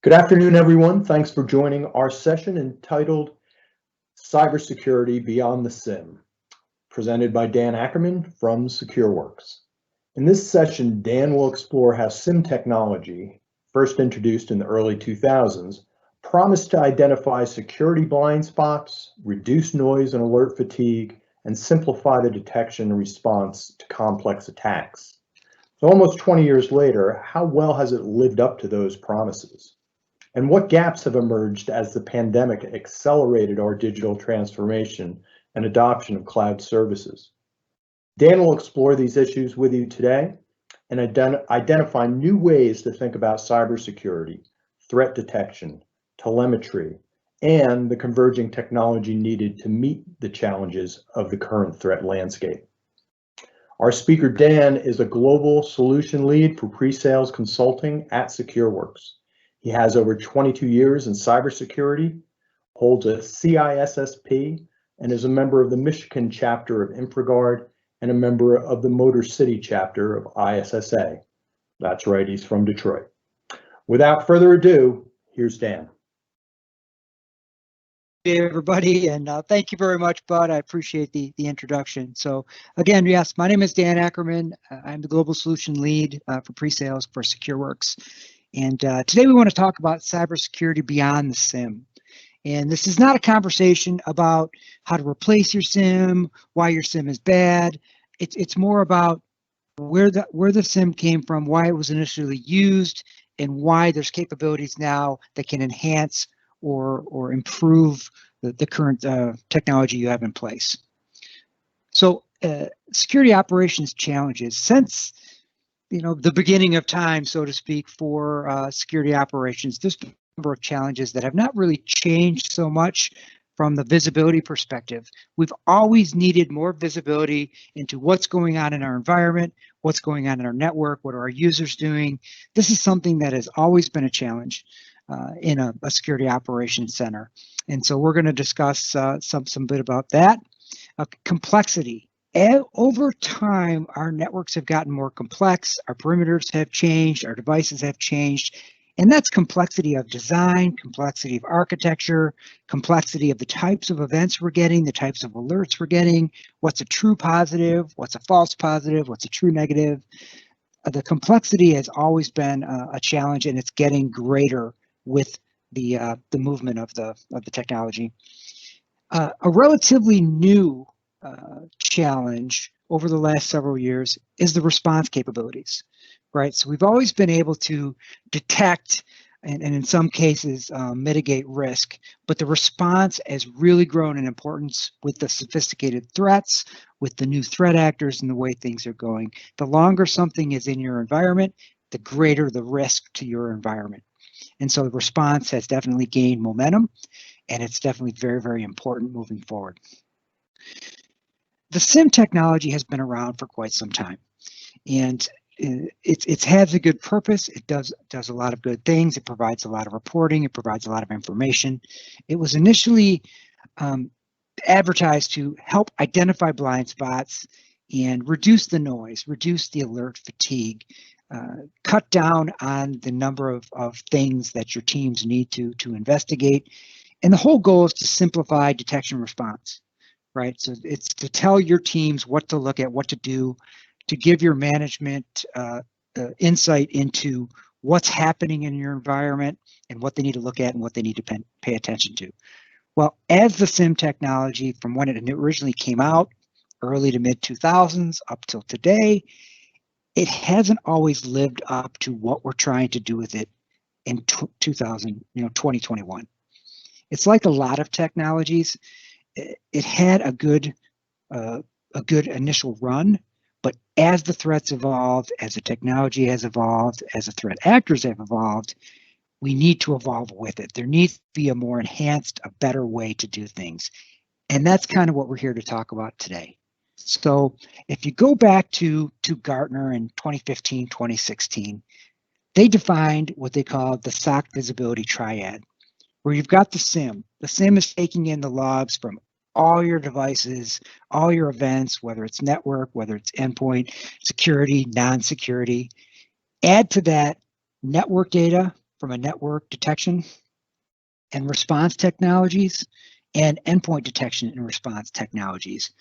Good afternoon, everyone. Thanks for joining our session entitled Cybersecurity Beyond the SIEM, presented by Dan Ackerman from Secureworks. In this session, Dan will explore how SIEM technology, first introduced in the early 2000s, promised to identify security blind spots, reduce noise and alert fatigue, and simplify the detection and response to complex attacks. So almost 20 years later, how well has it lived up to those promises? And what gaps have emerged as the pandemic accelerated our digital transformation and adoption of cloud services? Dan will explore these issues with you today and identify new ways to think about cybersecurity, threat detection, telemetry, and the converging technology needed to meet the challenges of the current threat landscape. Our speaker, Dan, is a global solution lead for pre-sales consulting at Secureworks. He has over 22 years in cybersecurity, holds a CISSP, and is a member of the Michigan chapter of InfraGard and a member of the Motor City chapter of ISSA. That's right, he's from Detroit. Without further ado, here's Dan. Hey everybody, and thank you very much, Bud. I appreciate the introduction. So again, yes, my name is Dan Ackerman. I'm the Global Solution Lead for pre-sales for Secureworks. And today we want to talk about cybersecurity beyond the SIEM. And this is not a conversation about how to replace your SIEM, why your SIEM is bad. It's more about where the SIEM came from, why it was initially used, and why there's capabilities now that can enhance or improve the current technology you have in place. So security operations challenges. Since the beginning of time, so to speak, for security operations, there's a number of challenges that have not really changed so much from the visibility perspective. We've always needed more visibility into what's going on in our environment, what's going on in our network, what are our users doing. This is something that has always been a challenge in a security operations center. And so we're going to discuss some bit about that. Complexity. Over time, our networks have gotten more complex, our perimeters have changed, our devices have changed, and that's complexity of design, complexity of architecture, complexity of the types of events we're getting, the types of alerts we're getting, what's a true positive, what's a false positive, what's a true negative. The complexity has always been a challenge, and it's getting greater with the movement of the technology. A relatively new challenge over the last several years is the response capabilities, right? So we've always been able to detect and in some cases mitigate risk, but the response has really grown in importance with the sophisticated threats, with the new threat actors and the way things are going. The longer something is in your environment, the greater the risk to your environment. And so the response has definitely gained momentum, and it's definitely very, very important moving forward. The SIEM technology has been around for quite some time, and it has a good purpose. It does a lot of good things. It provides a lot of reporting. It provides a lot of information. It was initially advertised to help identify blind spots and reduce the noise, reduce the alert fatigue, cut down on the number of things that your teams need to investigate. And the whole goal is to simplify detection response. Right, so it's to tell your teams what to look at, what to do, to give your management insight into what's happening in your environment and what they need to look at and what they need to pay attention to. Well, as the SIEM technology, from when it originally came out, early to mid 2000s up till today, it hasn't always lived up to what we're trying to do with it in 2021. It's like a lot of technologies. It had a good initial run, but as the threats evolved, as the technology has evolved, as the threat actors have evolved, we need to evolve with it. There needs to be a more enhanced, a better way to do things. And that's kind of what we're here to talk about today. So if you go back to Gartner in 2015, 2016, they defined what they called the SOC visibility triad, where you've got the SIEM. The SIEM is taking in the logs from all your devices, all your events, whether it's network, whether it's endpoint, security, non-security. Add to that network data, from a network detection and response technologies and endpoint detection and response technologies.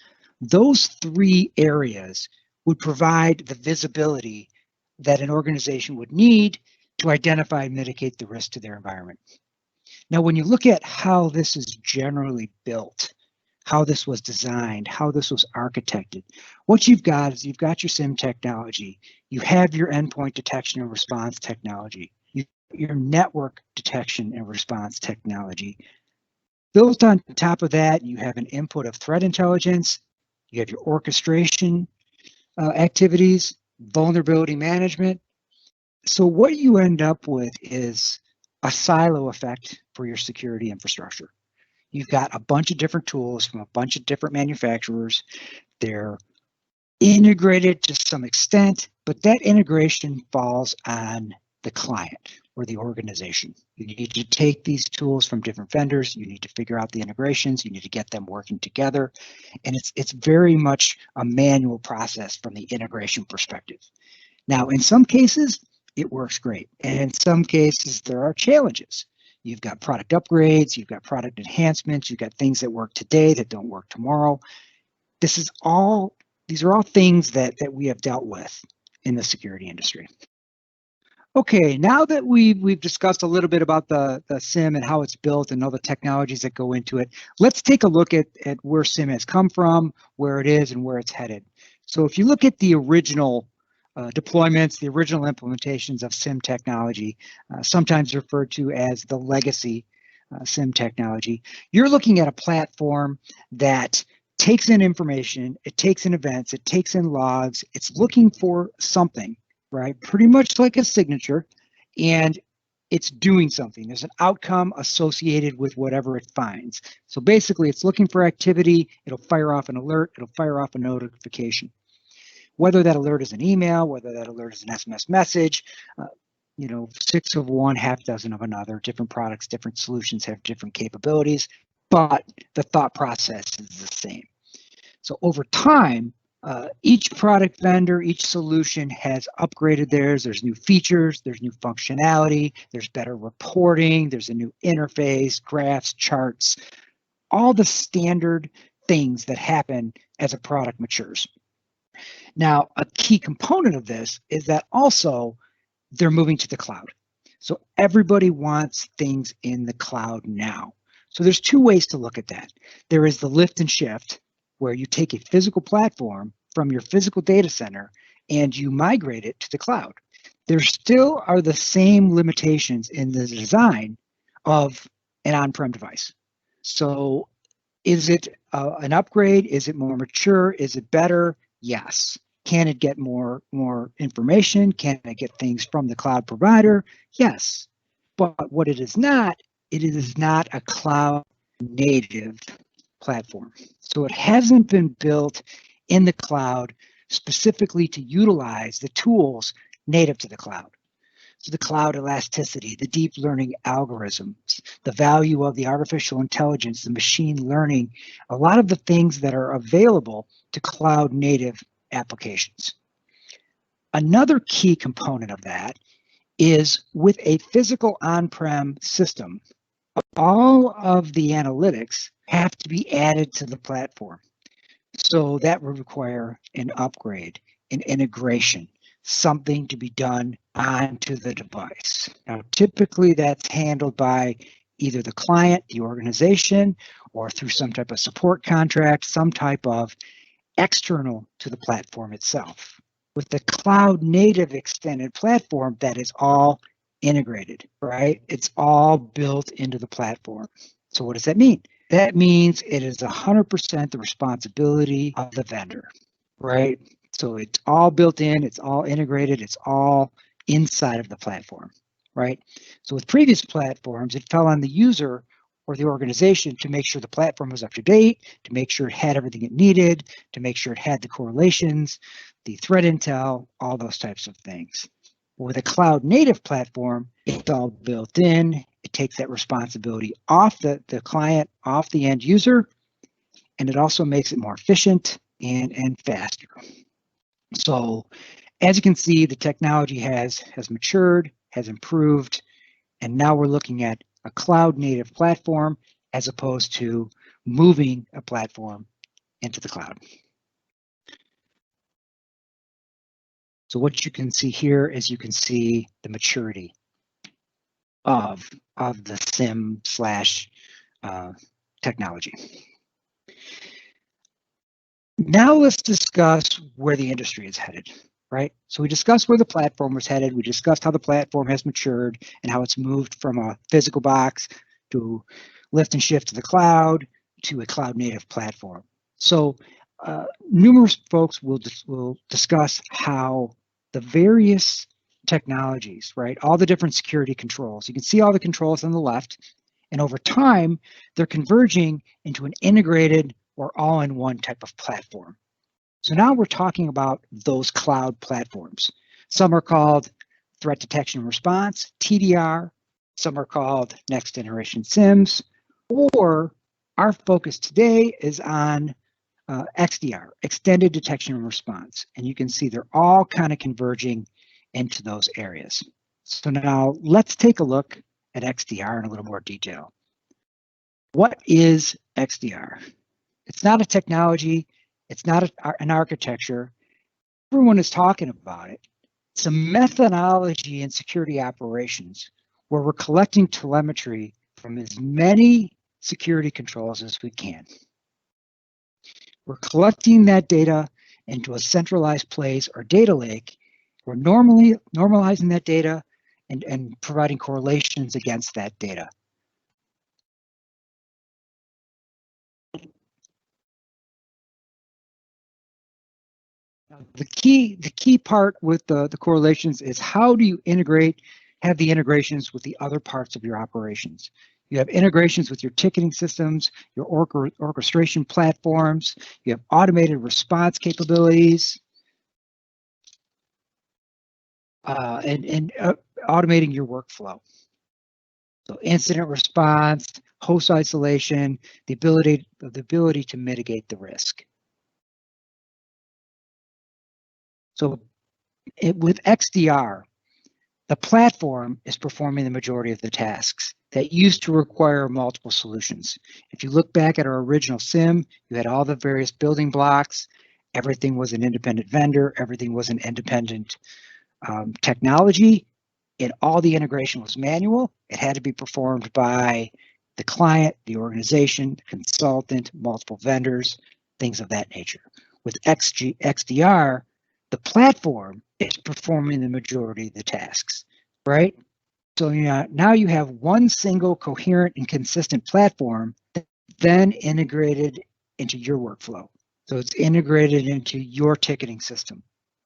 Those three areas would provide the visibility that an organization would need to identify and mitigate the risk to their environment. Now, when you look at how this is generally built, how this was designed, how this was architected, what you've got is you've got your SIEM technology, you have your endpoint detection and response technology, your network detection and response technology. Built on top of that, you have an input of threat intelligence, you have your orchestration activities, vulnerability management. So what you end up with is a silo effect for your security infrastructure. You've got a bunch of different tools from a bunch of different manufacturers. They're integrated to some extent, but that integration falls on the client or the organization. You need to take these tools from different vendors. You need to figure out the integrations. You need to get them working together. And it's very much a manual process from the integration perspective. Now, in some cases, it works great. And in some cases, there are challenges. You've got product upgrades, you've got product enhancements, you've got things that work today that don't work tomorrow. These are all things that we have dealt with in the security industry. Okay, now that we've discussed a little bit about the SIEM and how it's built and all the technologies that go into it, let's take a look at where SIEM has come from, where it is, and where it's headed. So if you look at the original deployments, the original implementations of SIEM technology, sometimes referred to as the legacy SIEM technology, you're looking at a platform that takes in information, it takes in events, it takes in logs, it's looking for something, right? Pretty much like a signature, and it's doing something. There's an outcome associated with whatever it finds. So basically, it's looking for activity, it'll fire off an alert, it'll fire off a notification. Whether that alert is an email, whether that alert is an SMS message, 6 of one, half dozen of another. Different products, different solutions have different capabilities, but the thought process is the same. So over time, each product vendor, each solution has upgraded theirs. There's new features, there's new functionality, there's better reporting, there's a new interface, graphs, charts, all the standard things that happen as a product matures. Now, a key component of this is that also they're moving to the cloud. So everybody wants things in the cloud now. So there's two ways to look at that. There is the lift and shift, where you take a physical platform from your physical data center and you migrate it to the cloud. There still are the same limitations in the design of an on-prem device. So is it an upgrade? Is it more mature? Is it better? Yes. Can it get more information? Can it get things from the cloud provider? Yes. But what it is not a cloud native platform. So it hasn't been built in the cloud specifically to utilize the tools native to the cloud. So the cloud elasticity, the deep learning algorithms, the value of the artificial intelligence, the machine learning, a lot of the things that are available to cloud native applications. Another key component of that is with a physical on-prem system, all of the analytics have to be added to the platform. So that would require an upgrade, an integration, something to be done onto the device. Now, typically that's handled by either the client, the organization, or through some type of support contract, some type of external to the platform itself. With the cloud native extended platform, that is all integrated, right? It's all built into the platform. So what does that mean? That means it is 100% the responsibility of the vendor, right? So it's all built in, it's all integrated, it's all inside of the platform, right? So with previous platforms, it fell on the user or the organization to make sure the platform was up to date, to make sure it had everything it needed, to make sure it had the correlations, the threat intel, all those types of things. With a cloud native platform, it's all built in. It takes that responsibility off the client, off the end user, and it also makes it more efficient and faster. So as you can see, the technology has matured, has improved, And now we're looking at a cloud native platform as opposed to moving a platform into the cloud. So what you can see here is you can see the maturity of the SIEM slash technology. Now let's discuss where the industry is headed, right? So we discussed where the platform was headed. We discussed how the platform has matured and how it's moved from a physical box to lift and shift to the cloud to a cloud native platform. So numerous folks will discuss how the various technologies, right? All the different security controls. You can see all the controls on the left, and over time, they're converging into an integrated or all-in-one type of platform. So now we're talking about those cloud platforms. Some are called threat detection and response, TDR. Some are called next generation SIEMs, or our focus today is on XDR, extended detection and response. And you can see they're all kind of converging into those areas. So now let's take a look at XDR in a little more detail. What is XDR? It's not a technology. It's not an architecture. Everyone is talking about it. It's a methodology in security operations where we're collecting telemetry from as many security controls as we can. We're collecting that data into a centralized place or data lake. We're normalizing that data and providing correlations against that data. The key part with the correlations is how do you have the integrations with the other parts of your operations. You have integrations with your ticketing systems, your orchestration platforms, you have automated response capabilities, and automating your workflow. So incident response, host isolation, the ability to mitigate the risk. So with XDR, the platform is performing the majority of the tasks that used to require multiple solutions. If you look back at our original SIEM, you had all the various building blocks. Everything was an independent vendor. Everything was an independent technology. And all the integration was manual. It had to be performed by the client, the organization, the consultant, multiple vendors, things of that nature. With XDR, the platform is performing the majority of the tasks, right? So now you have one single coherent and consistent platform then integrated into your workflow. So it's integrated into your ticketing system,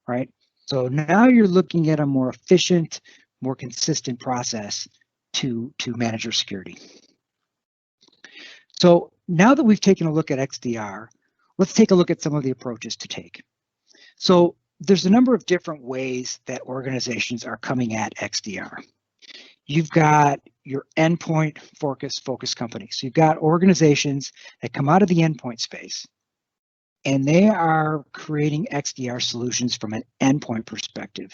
right? So now you're looking at a more efficient, more consistent process to manage your security. So now that we've taken a look at XDR, let's take a look at some of the approaches to take. So there's a number of different ways that organizations are coming at XDR. You've got your endpoint focused companies. So you've got organizations that come out of the endpoint space, and they are creating XDR solutions from an endpoint perspective.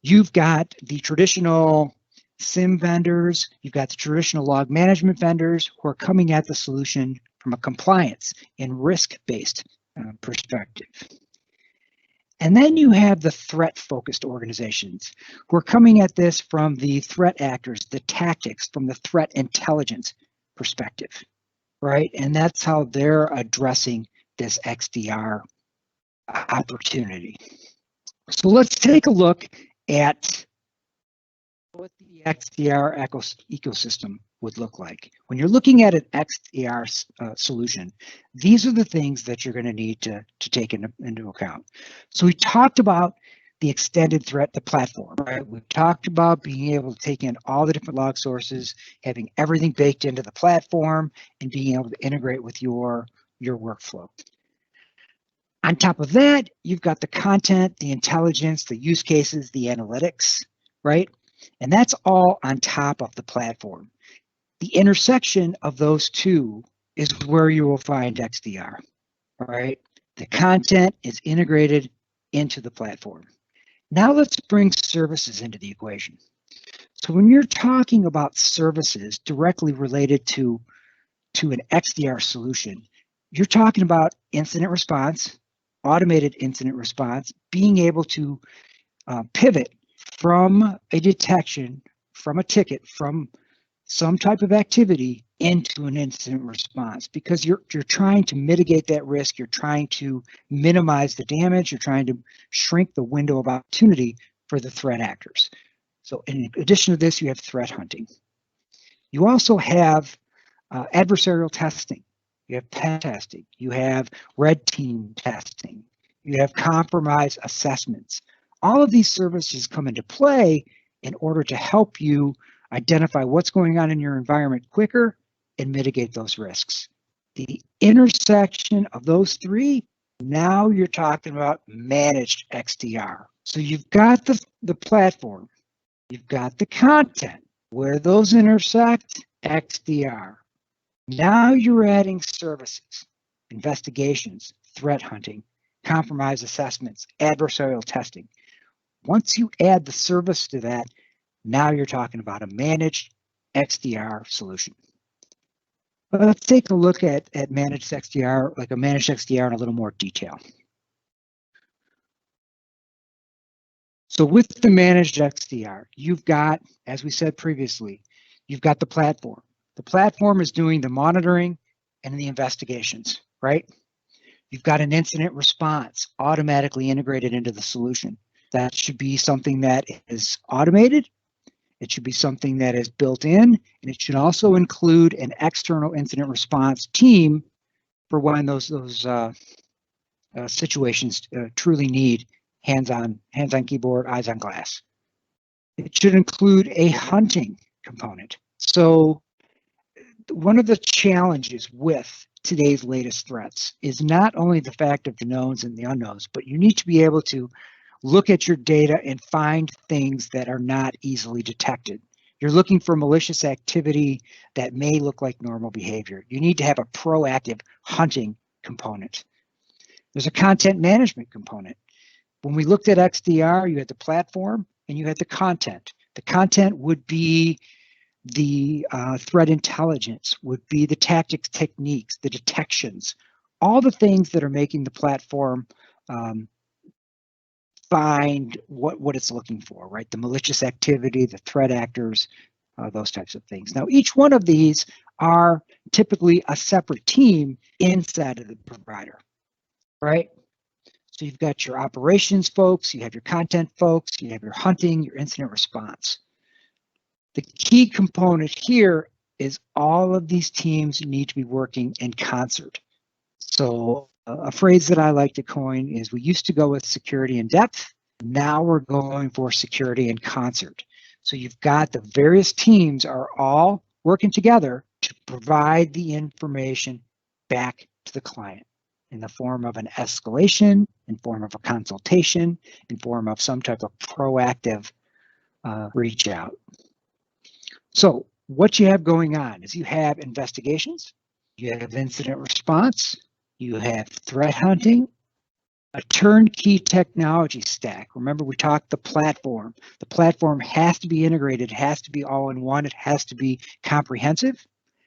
You've got the traditional SIEM vendors, you've got the traditional log management vendors who are coming at the solution from a compliance and risk-based perspective. And then you have the threat-focused organizations who are coming at this from the threat actors, the tactics, from the threat intelligence perspective, right? And that's how they're addressing this XDR opportunity. So let's take a look at what the XDR ecosystem would look like. When you're looking at an XDR solution, these are the things that you're going to need to take into account. So we talked about the extended threat, the platform, right? We've talked about being able to take in all the different log sources, having everything baked into the platform, and being able to integrate with your workflow. On top of that, you've got the content, the intelligence, the use cases, the analytics, right? And that's all on top of the platform. The intersection of those two is where you will find XDR, all right? The content is integrated into the platform. Now let's bring services into the equation. So when you're talking about services directly related to an XDR solution, you're talking about incident response, automated incident response, being able to pivot from a detection, from a ticket, from some type of activity into an incident response, because you're trying to mitigate that risk, you're trying to minimize the damage, you're trying to shrink the window of opportunity for the threat actors. So in addition to this, you have threat hunting. You also have adversarial testing. You have pen testing. You have red team testing. You have compromise assessments. All of these services come into play in order to help you identify what's going on in your environment quicker and mitigate those risks. The intersection of those three, now you're talking about managed XDR. So you've got the platform, you've got the content. Where those intersect, XDR. Now you're adding services, investigations, threat hunting, compromise assessments, adversarial testing. Once you add the service to that, now you're talking about a managed XDR solution. But let's take a look at managed XDR, like a managed XDR in a little more detail. So with the managed XDR, you've got, as we said previously, you've got the platform. The platform is doing the monitoring and the investigations, right? You've got an incident response automatically integrated into the solution. That should be something that is automated. It should be something that is built in, and it should also include an external incident response team for when those situations truly need hands-on keyboard, eyes on glass. It should include a hunting component. So one of the challenges with today's latest threats is not only the fact of the knowns and the unknowns, but you need to be able to look at your data and find things that are not easily detected. You're looking for malicious activity that may look like normal behavior. You need to have a proactive hunting component. There's a content management component. When we looked at XDR, you had the platform and you had the content. The content would be the threat intelligence, would be the tactics, techniques, the detections, all the things that are making the platform find what it's looking for, right? The malicious activity, the threat actors, those types of things. Now, each one of these are typically a separate team inside of the provider, right? So you've got your operations folks, you have your content folks, you have your hunting, your incident response. The key component here is all of these teams need to be working in concert. So a phrase that I like to coin is we used to go with security in depth. Now we're going for security in concert. So you've got the various teams are all working together to provide the information back to the client in the form of an escalation, in form of a consultation, in form of some type of proactive reach out. So what you have going on is you have investigations, you have incident response, you have threat hunting, a turnkey technology stack. Remember, we talked the platform. The platform has to be integrated, it has to be all in one, it has to be comprehensive,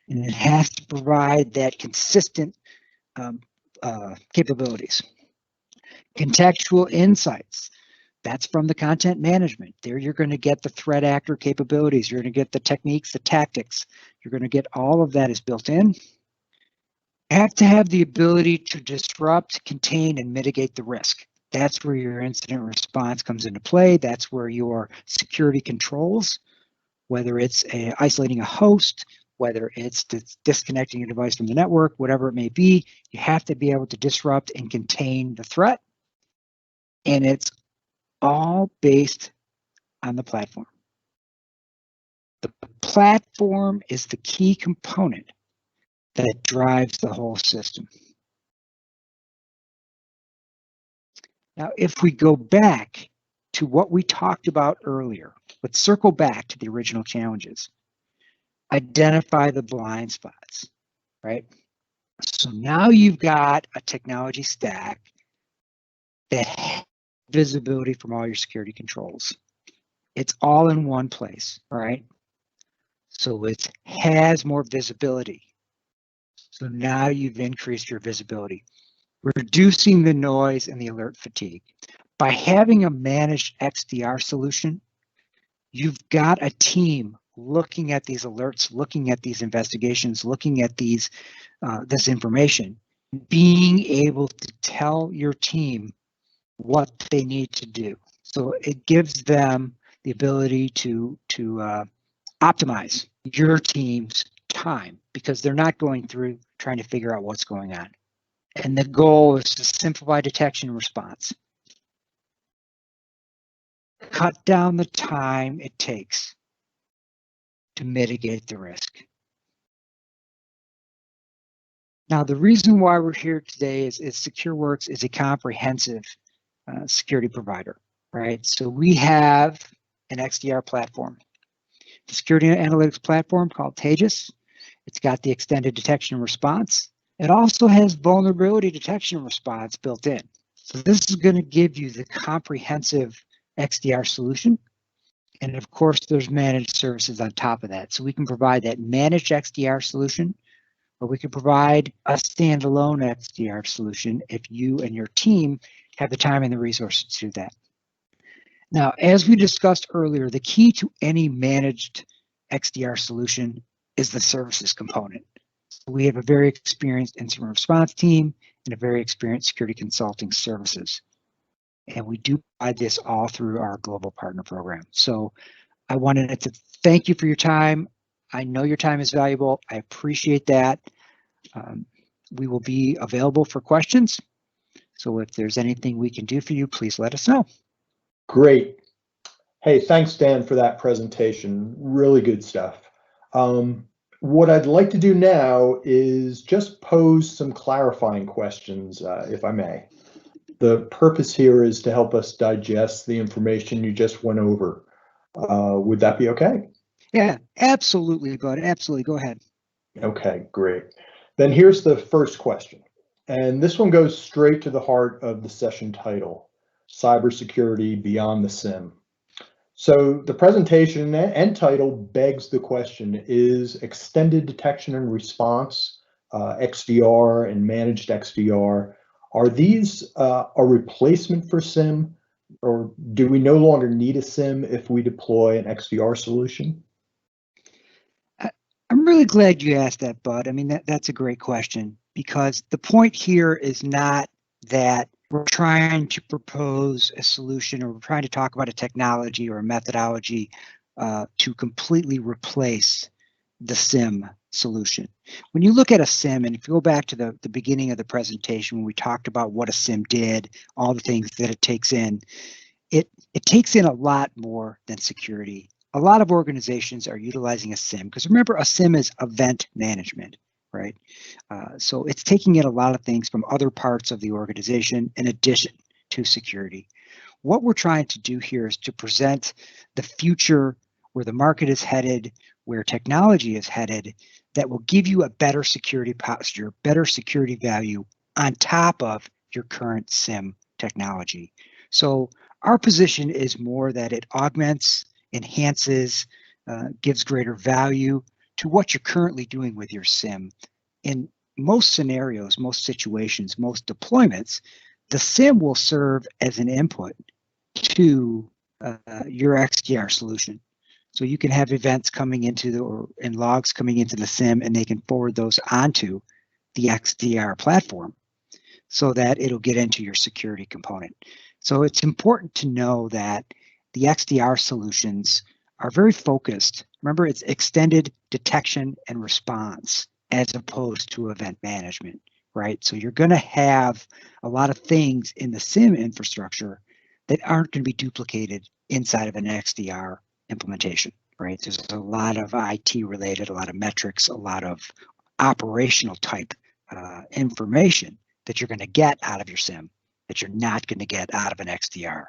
and it has to provide that consistent capabilities. Contextual insights. That's from the content management. There you're going to get the threat actor capabilities. You're going to get the techniques, the tactics. You're going to get all of that is built in. You have to have the ability to disrupt, contain, and mitigate the risk. That's where your incident response comes into play. That's where your security controls, whether it's isolating a host, whether it's disconnecting a device from the network, whatever it may be, you have to be able to disrupt and contain the threat. And it's all based on the platform. The platform is the key component that drives the whole system. Now, if we go back to what we talked about earlier, let's circle back to the original challenges. Identify the blind spots, right? So now you've got a technology stack that has visibility from all your security controls. It's all in one place, right? So it has more visibility. So now you've increased your visibility, reducing the noise and the alert fatigue. By having a managed XDR solution, you've got a team looking at these alerts, looking at these investigations, looking at these this information, being able to tell your team what they need to do. So it gives them the ability to optimize your team's time because they're not going through trying to figure out what's going on. And the goal is to simplify detection and response. Cut down the time it takes to mitigate the risk. Now, the reason why we're here today is Secureworks is a comprehensive security provider, right? So we have an XDR platform, the security analytics platform called Taegis. It's got the extended detection and response. It also has vulnerability detection and response built in. So this is going to give you the comprehensive XDR solution. And of course, there's managed services on top of that. So we can provide that managed XDR solution, or we can provide a standalone XDR solution if you and your team have the time and the resources to do that. Now, as we discussed earlier, the key to any managed XDR solution is the services component. We have a very experienced incident response team and a very experienced security consulting services. And we do provide this all through our global partner program. So I wanted to thank you for your time. I know your time is valuable. I appreciate that. We will be available for questions. So if there's anything we can do for you, please let us know. Great. Hey, thanks, Dan, for that presentation. Really good stuff. What I'd like to do now is just pose some clarifying questions, if I may. The purpose here is to help us digest the information you just went over. Would that be okay? Yeah, absolutely, bud. Absolutely. Go ahead. Okay, great. Then here's the first question. And this one goes straight to the heart of the session title, Cybersecurity Beyond the SIEM. So the presentation and title begs the question, is extended detection and response, XDR and managed XDR, are these a replacement for SIEM, or do we no longer need a SIEM if we deploy an XDR solution? I'm really glad you asked that, Bud. I mean, that's a great question, because the point here is not that we're trying to propose a solution or we're trying to talk about a technology or a methodology to completely replace the SIEM solution. When you look at a SIEM, and if you go back to the beginning of the presentation when we talked about what a SIEM did, all the things that it takes in a lot more than security. A lot of organizations are utilizing a SIEM because remember, a SIEM is event management, right? So it's taking in a lot of things from other parts of the organization in addition to security. What we're trying to do here is to present the future, where the market is headed, where technology is headed, that will give you a better security posture, better security value on top of your current SIEM technology. So our position is more that it augments, enhances, gives greater value to what you're currently doing with your SIEM. In most scenarios, most situations, most deployments, the SIEM will serve as an input to your XDR solution. So you can have events coming into and logs coming into the SIEM, and they can forward those onto the XDR platform so that it'll get into your security component. So it's important to know that the XDR solutions are very focused. Remember, it's extended detection and response as opposed to event management, right? So you're going to have a lot of things in the SIEM infrastructure that aren't going to be duplicated inside of an XDR implementation, right? There's a lot of IT related, a lot of metrics, a lot of operational type information that you're going to get out of your SIEM that you're not going to get out of an XDR.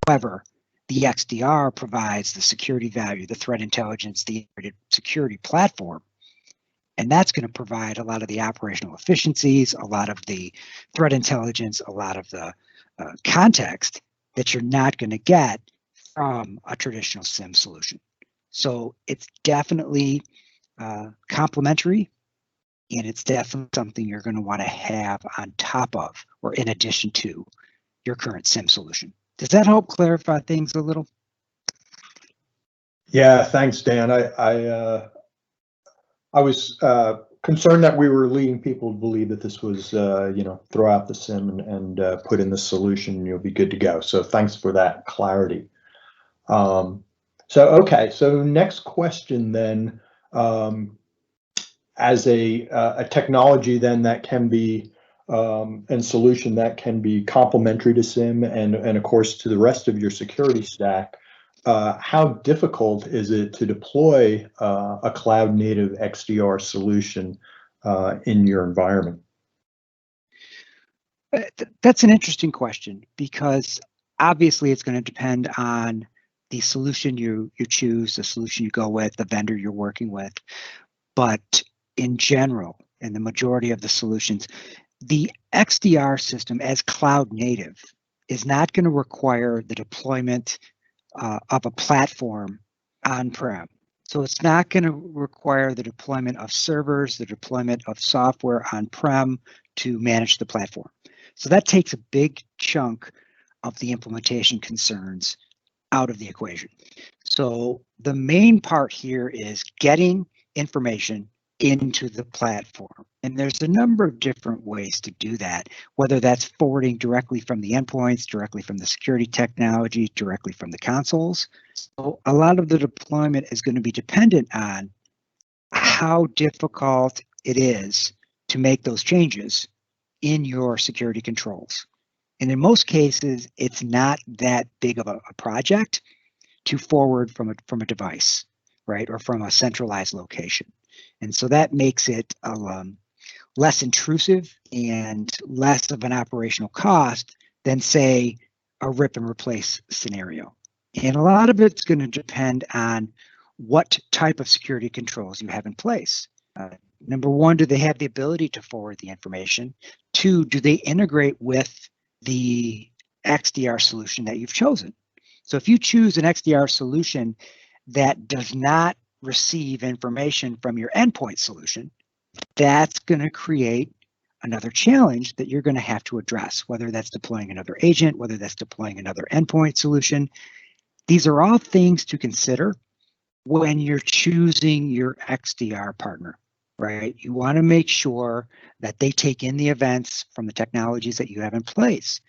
However, the XDR provides the security value, the threat intelligence, the security platform, and that's going to provide a lot of the operational efficiencies, a lot of the threat intelligence, a lot of the context that you're not going to get from a traditional SIEM solution. So it's definitely complementary, and it's definitely something you're going to want to have on top of or in addition to your current SIEM solution. Does that help clarify things a little? Yeah, thanks, Dan. I was concerned that we were leading people to believe that this was, throw out the SIM and put in the solution and you'll be good to go. So thanks for that clarity. So next question then, as a technology then that can be and solution that can be complementary to SIM and of course to the rest of your security stack, how difficult is it to deploy a cloud native XDR solution in your environment? That's an interesting question, because obviously it's going to depend on the solution you choose, the solution you go with, the vendor you're working with. But in general, in the majority of the solutions, the XDR system as cloud native is not going to require the deployment of a platform on-prem. So it's not going to require the deployment of servers, the deployment of software on-prem to manage the platform. So that takes a big chunk of the implementation concerns out of the equation. So the main part here is getting information into the platform. And there's a number of different ways to do that, whether that's forwarding directly from the endpoints, directly from the security technology, directly from the consoles. So a lot of the deployment is going to be dependent on how difficult it is to make those changes in your security controls. And in most cases, it's not that big of a project to forward from a device, right, or from a centralized location. And so that makes it less intrusive and less of an operational cost than, say, a rip and replace scenario. And a lot of it's going to depend on what type of security controls you have in place. Number one, do they have the ability to forward the information? Two, do they integrate with the XDR solution that you've chosen? So if you choose an XDR solution that does not receive information from your endpoint solution, that's going to create another challenge that you're going to have to address, whether that's deploying another agent, whether that's deploying another endpoint solution. These are all things to consider when you're choosing your XDR partner, right? You want to make sure that they take in the events from the technologies that you have in place.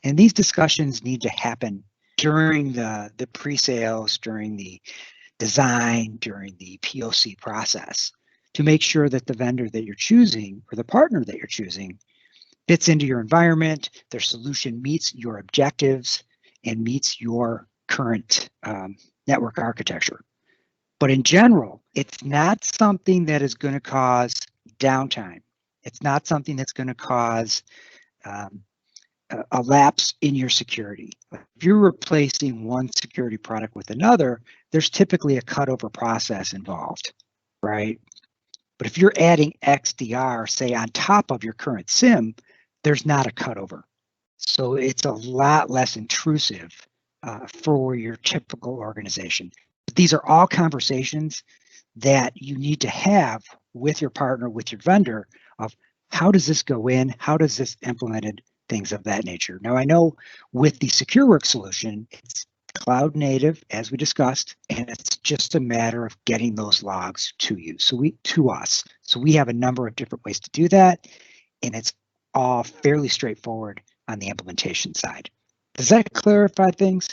And these discussions need to happen during the pre-sales, during the design, during the POC process, to make sure that the vendor that you're choosing or the partner that you're choosing fits into your environment, their solution meets your objectives and meets your current network architecture. But in general, it's not something that is going to cause downtime. It's not something that's going to cause a lapse in your security. If you're replacing one security product with another, there's typically a cutover process involved, right? But if you're adding XDR, say, on top of your current SIM, there's not a cutover. So it's a lot less intrusive for your typical organization. These are all conversations that you need to have with your partner, with your vendor, of how does this go in? How does this implemented? Things of that nature. Now, I know with the Secureworks solution, it's cloud native, as we discussed, and it's just a matter of getting those logs to you, to us. So we have a number of different ways to do that, and it's all fairly straightforward on the implementation side. Does that clarify things?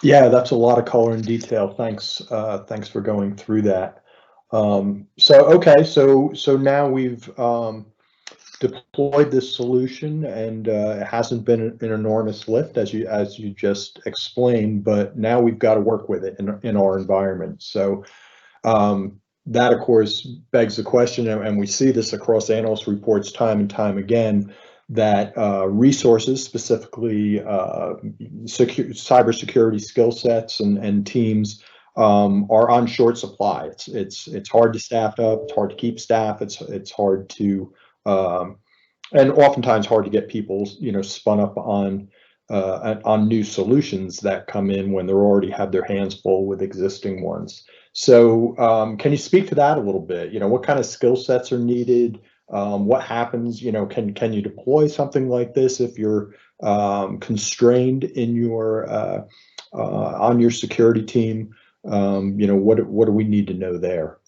Yeah, that's a lot of color and detail. Thanks. Thanks for going through that. So now we've deployed this solution, and it hasn't been an enormous lift as you just explained, but now we've got to work with it in our environment. So that of course begs the question, and we see this across analyst reports time and time again, that resources, specifically cybersecurity skill sets and teams, are on short supply. It's hard to staff up. It's hard to keep staff. It's hard to and oftentimes hard to get people, spun up on on new solutions that come in when they're already have their hands full with existing ones. So can you speak to that a little bit? What kind of skill sets are needed? What happens? Can you deploy something like this if you're constrained in your on your security team? What do we need to know there?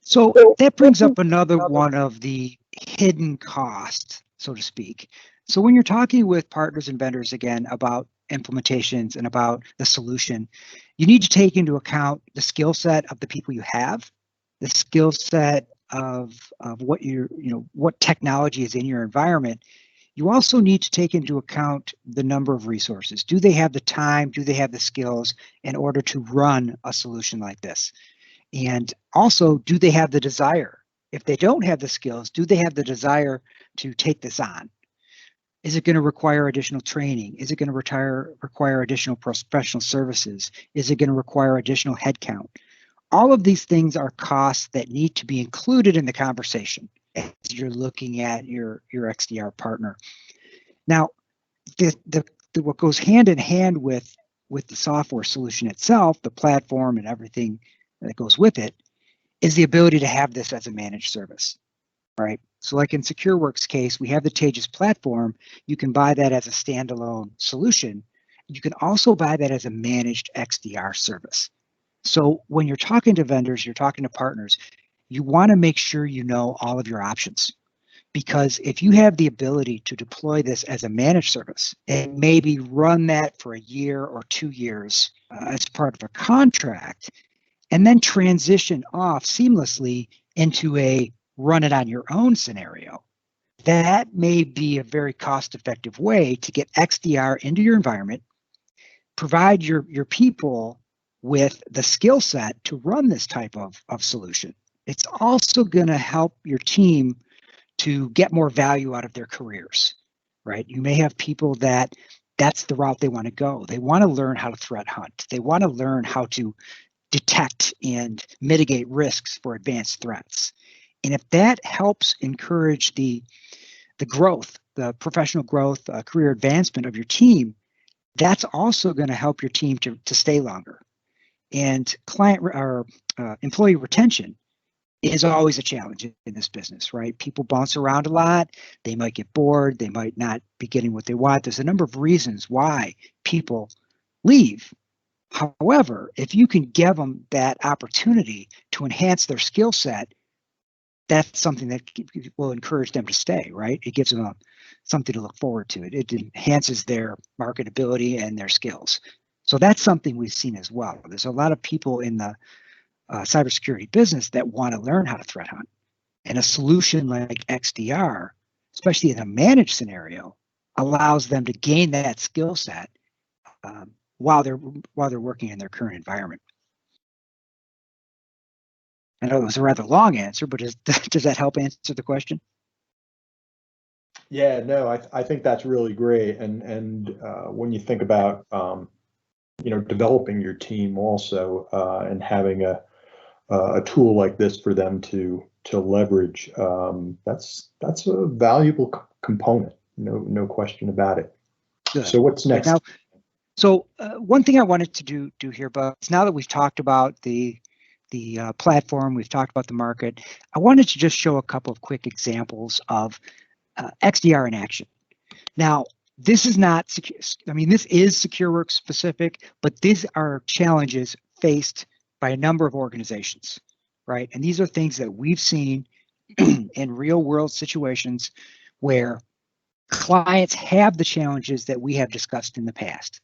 So that brings up another one of the hidden costs, so to speak. So when you're talking with partners and vendors, again, about implementations and about the solution, you need to take into account the skill set of the people you have, the skill set of what what technology is in your environment. You also need to take into account the number of resources. Do they have the time? Do they have the skills in order to run a solution like this? And also, do they have the desire? If they don't have the skills, do they have the desire to take this on? Is it going to require additional training? Is it going to require additional professional services? Is it going to require additional headcount? All of these things are costs that need to be included in the conversation as you're looking at your XDR partner. Now, what goes hand in hand with the software solution itself, the platform and everything that goes with it, is the ability to have this as a managed service, right? So like in Secureworks case, we have the Taegis platform. You can buy that as a standalone solution. You can also buy that as a managed XDR service. So when you're talking to vendors, you're talking to partners, you want to make sure you know all of your options. Because if you have the ability to deploy this as a managed service and maybe run that for a year or 2 years as part of a contract, and then transition off seamlessly into a run it on your own scenario, that may be a very cost-effective way to get XDR into your environment, provide your people with the skill set to run this type of solution. It's also going to help your team to get more value out of their careers, right? You may have people that's the route they want to go. They want to learn how to threat hunt. They want to learn how to detect and mitigate risks for advanced threats. And if that helps encourage the growth, the professional growth, career advancement of your team, that's also going to help your team to stay longer. And client or employee retention is always a challenge in this business, right? People bounce around a lot. They might get bored. They might not be getting what they want. There's a number of reasons why people leave. However, if you can give them that opportunity to enhance their skill set, that's something that will encourage them to stay, right? It gives them something to look forward to. It enhances their marketability and their skills. So that's something we've seen as well. There's a lot of people in the cybersecurity business that want to learn how to threat hunt. And a solution like XDR, especially in a managed scenario, allows them to gain that skill set while they're working in their current environment. I know it was a rather long answer, but does that help answer the question? Yeah, no, I think that's really great. And when you think about developing your team also and having a tool like this for them to leverage, that's a valuable component. No question about it. Good. So what's next? Now, so one thing I wanted to do here, but now that we've talked about the platform, we've talked about the market, I wanted to just show a couple of quick examples of XDR in action. Now, this is not secure. I mean, this is Secureworks specific, but these are challenges faced by a number of organizations, right? And these are things that we've seen in real world situations where clients have the challenges that we have discussed in the past.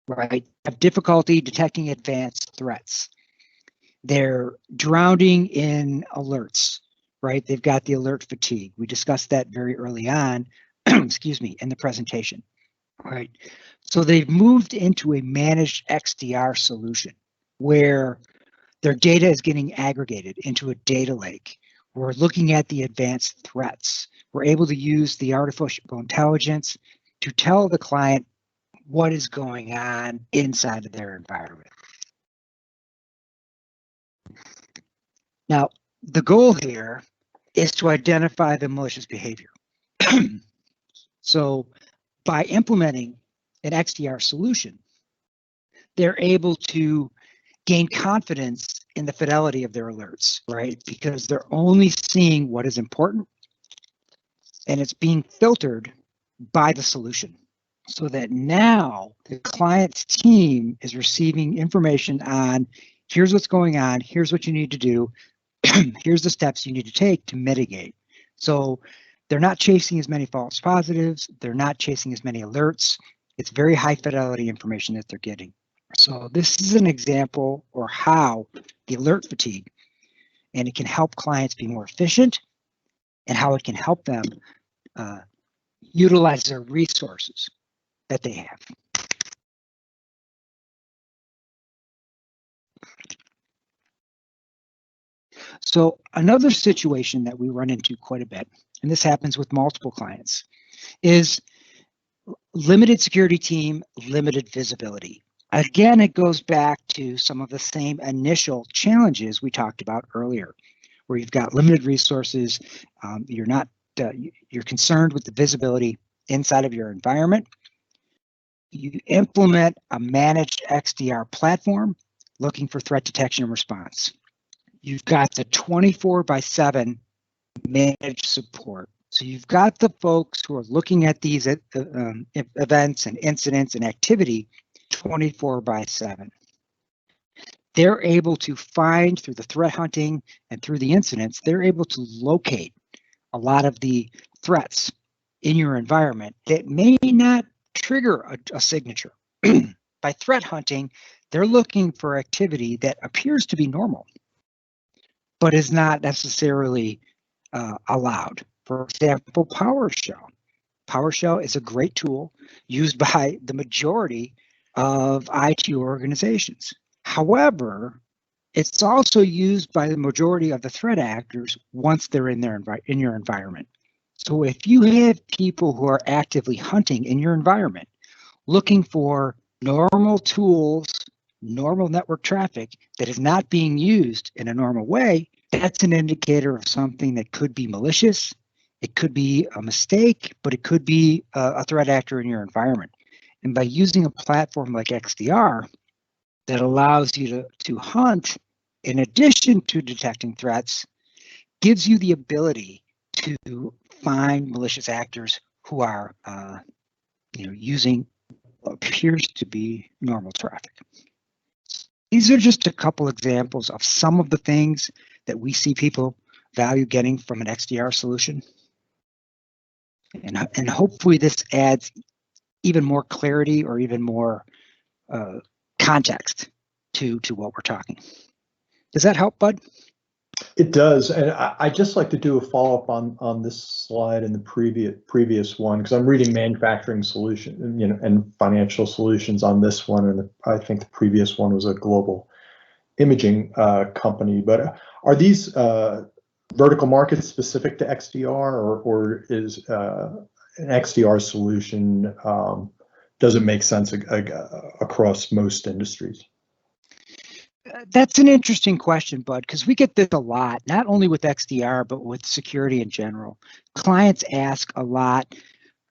Right? Have difficulty detecting advanced threats. They're drowning in alerts, right? They've got the alert fatigue. We discussed that very early on, excuse me, in the presentation, right? So they've moved into a managed XDR solution where their data is getting aggregated into a data lake. We're looking at the advanced threats. We're able to use the artificial intelligence to tell the client what is going on inside of their environment. Now, the goal here is to identify the malicious behavior. So by implementing an XDR solution, they're able to gain confidence in the fidelity of their alerts, right? Because they're only seeing what is important, and it's being filtered by the solution. So that now the client's team is receiving information on, here's what's going on, here's what you need to do, here's the steps you need to take to mitigate. So they're not chasing as many false positives, they're not chasing as many alerts. It's very high fidelity information that they're getting. So this is an example or how the alert fatigue, and it can help clients be more efficient, and how it can help them utilize their resources that they have. So another situation that we run into quite a bit, and this happens with multiple clients, is limited security team, limited visibility. Again, it goes back to some of the same initial challenges we talked about earlier, where you've got limited resources, you're concerned with the visibility inside of your environment. You implement a managed XDR platform looking for threat detection and response. You've got the 24/7 managed support. So you've got the folks who are looking at these events and incidents and activity 24/7. They're able to find, through the threat hunting and through the incidents, they're able to locate a lot of the threats in your environment that may not trigger a signature. By threat hunting, they're looking for activity that appears to be normal, but is not necessarily allowed. For example, PowerShell. PowerShell is a great tool used by the majority of IT organizations. However, it's also used by the majority of the threat actors once they're in your environment. So if you have people who are actively hunting in your environment, looking for normal tools, normal network traffic that is not being used in a normal way, that's an indicator of something that could be malicious. It could be a mistake, but it could be a threat actor in your environment. And by using a platform like XDR that allows you to hunt in addition to detecting threats, gives you the ability to find malicious actors who are using what appears to be normal traffic. These are just a couple examples of some of the things that we see people value getting from an XDR solution. And hopefully this adds even more clarity or even more context to what we're talking. Does that help, Bud? It does, and I just like to do a follow-up on this slide and the previous one, because I'm reading manufacturing solution, and financial solutions on this one, and I think the previous one was a global imaging company. But are these vertical markets specific to XDR, or is an XDR solution, does it make sense across most industries? That's an interesting question, Bud, because we get this a lot, not only with XDR, but with security in general. Clients ask a lot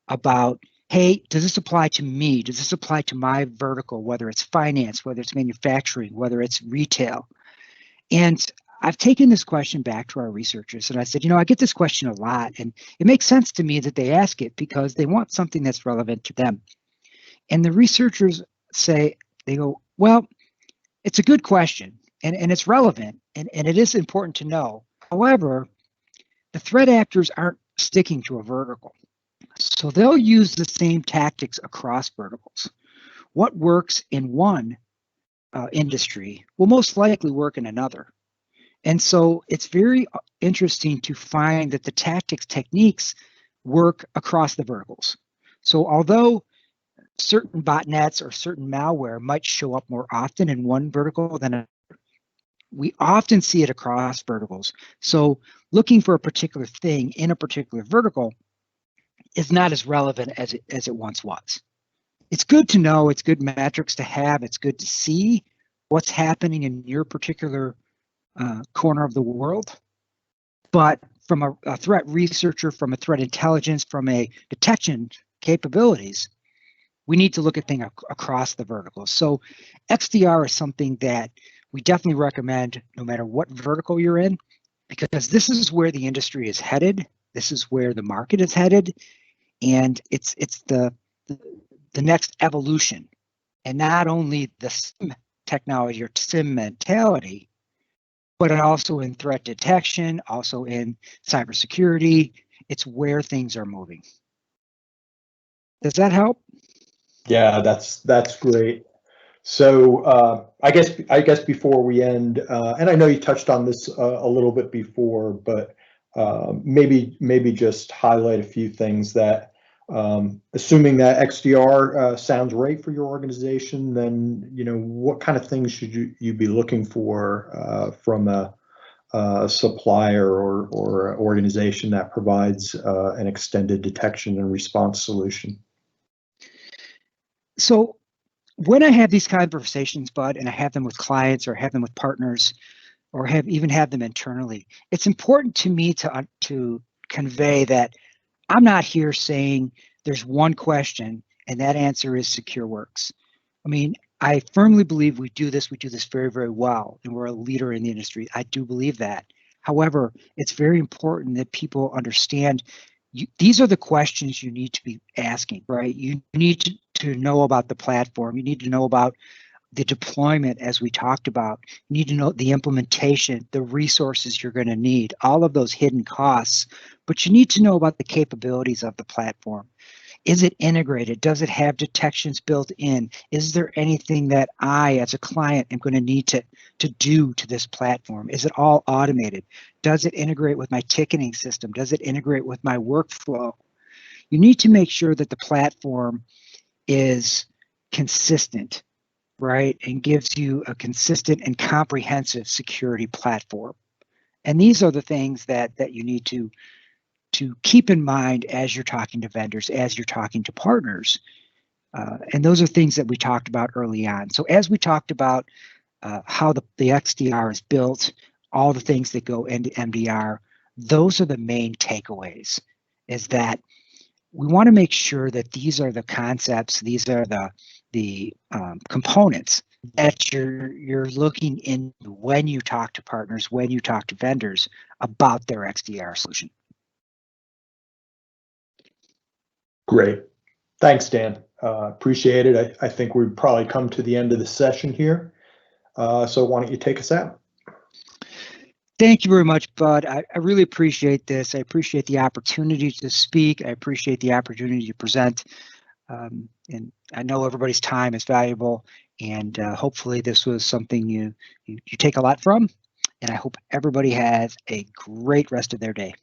about, hey, does this apply to me? Does this apply to my vertical, whether it's finance, whether it's manufacturing, whether it's retail? And I've taken this question back to our researchers, and I said, I get this question a lot, and it makes sense to me that they ask it because they want something that's relevant to them. And the researchers say, they go, well, it's a good question, and it's relevant, and it is important to know. However, the threat actors aren't sticking to a vertical. So they'll use the same tactics across verticals. What works in one industry will most likely work in another. And so it's very interesting to find that the techniques work across the verticals. So although certain botnets or certain malware might show up more often in one vertical than another, we often see it across verticals. So looking for a particular thing in a particular vertical is not as relevant as it once was. It's good to know, it's good metrics to have, it's good to see what's happening in your particular corner of the world. But from a threat researcher, from a threat intelligence, from a detection capabilities, we need to look at things across the verticals. So XDR is something that we definitely recommend no matter what vertical you're in, because this is where the industry is headed. This is where the market is headed. And it's the next evolution. And not only the SIEM technology or SIEM mentality, but also in threat detection, also in cybersecurity. It's where things are moving. Does that help? Yeah, that's great. So I guess before we end, and I know you touched on this a little bit before, but maybe just highlight a few things that, assuming that XDR sounds right for your organization, then what kind of things should you be looking for from a supplier or organization that provides an extended detection and response solution? So when I have these conversations, Bud, and I have them with clients or have them with partners or even have them internally, it's important to me to convey that I'm not here saying there's one question and that answer is Secureworks. I mean, I firmly believe we do this very, very well, and we're a leader in the industry. I do believe that. However, it's very important that people understand these are the questions you need to be asking, right? You need to know about the platform. You need to know about the deployment, as we talked about. You need to know the implementation, the resources you're going to need, all of those hidden costs. But you need to know about the capabilities of the platform. Is it integrated? Does it have detections built in? Is there anything that I, as a client, am going to need to do to this platform? Is it all automated? Does it integrate with my ticketing system? Does it integrate with my workflow? You need to make sure that the platform is consistent, right? And gives you a consistent and comprehensive security platform. And these are the things that you need to keep in mind as you're talking to vendors, as you're talking to partners. And those are things that we talked about early on. So as we talked about how the XDR is built, all the things that go into MDR, those are the main takeaways, is that we want to make sure that these are the concepts, these are the components that you're looking in when you talk to partners, when you talk to vendors about their XDR solution. Great. Thanks, Dan. Appreciate it. I think we've probably come to the end of the session here. So why don't you take us out? Thank you very much, Bud. I really appreciate this. I appreciate the opportunity to speak. I appreciate the opportunity to present. And I know everybody's time is valuable, and hopefully this was something you take a lot from. And I hope everybody has a great rest of their day.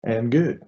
And good.